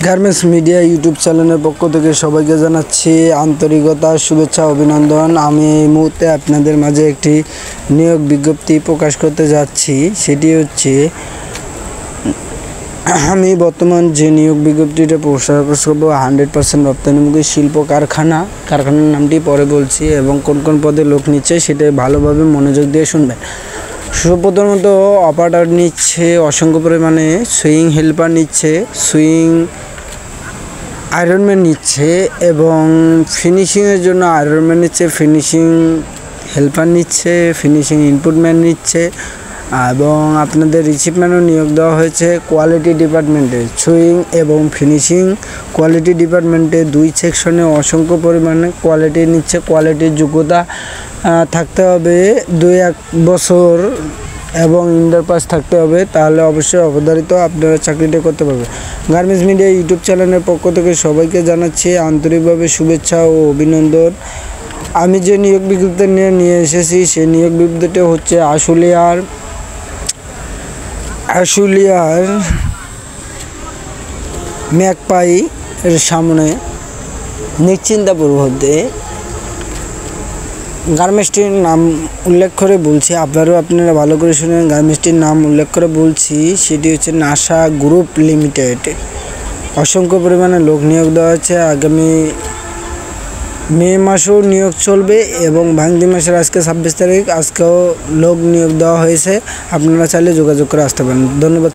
Garments media YouTube চ্যানেলের পক্ষ থেকে সবাইকে জানাচ্ছি আন্তরিকতা শুভেচ্ছা অভিনন্দন। আমি এই মুহূর্তে আপনাদের মাঝে একটি নিয়োগ বিজ্ঞপ্তি প্রকাশ করতে যাচ্ছি। সেটি হচ্ছে আমি বর্তমান যে নিয়োগ বিজ্ঞপ্তিটা প্রকাশ করবো 100% রপ্তানিমুখী শিল্প কারখানার নামটি পরে বলছি এবং কোন কোন পদে লোক নিচ্ছে সেটা ভালোভাবে মনোযোগ দিয়ে শুনবেন। প্রথমত অপারেটর নিচ্ছে অসংখ্য পরিমাণে, সুইং হেল্পার নিচ্ছে, সুইং আয়রনম্যান নিচ্ছে এবং ফিনিশিংয়ের জন্য আয়রনম্যান নিচ্ছে, ফিনিশিং হেল্পার নিচ্ছে, ফিনিশিং ইনপুটম্যান নিচ্ছে এবং আপনাদের রিসিপম্যানও নিয়োগ দেওয়া হয়েছে কোয়ালিটি ডিপার্টমেন্টে। সুইং এবং ফিনিশিং কোয়ালিটি ডিপার্টমেন্টে দুই সেকশনে অসংখ্য পরিমাণে কোয়ালিটি নিচ্ছে। কোয়ালিটির যোগ্যতা থাকতে হবে 2-1 বছর এবং ইন্টার পাস থাকতে হবে, তাহলে অবশ্যই অবধারিত আপনারা চাকরিটা করতে পারবেন। গার্মেন্টস মিডিয়া ইউটিউব চ্যানেলের পক্ষ থেকে সবাইকে জানাচ্ছি আন্তরিকভাবে শুভেচ্ছা ও অভিনন্দন। আমি যে নিয়োগ বিজ্ঞপ্তি নিয়ে এসেছি সেই নিয়োগ বিজ্ঞপ্তিটা হচ্ছে আশুলিয়ার ম্যাকপাই এর সামনে নিশ্চিন্তাপূর্বক গার্মেন্টসটির নাম উল্লেখ করে বলছি, আপনারা ভালো করে শুনেন। গার্মেন্টসটির নাম উল্লেখ করে বলছি, সেটি হচ্ছে নাসা গ্রুপ লিমিটেড। অসংখ্য পরিমাণে লোক নিয়োগ দেওয়া হচ্ছে। আগামী মে মাসেও নিয়োগ চলবে এবং ভাঙতি মাসের আজকে 26 তারিখ, আজকেও লোক নিয়োগ দেওয়া হয়েছে। আপনারা চাইলে যোগাযোগ করে আসতে পারেন। ধন্যবাদ।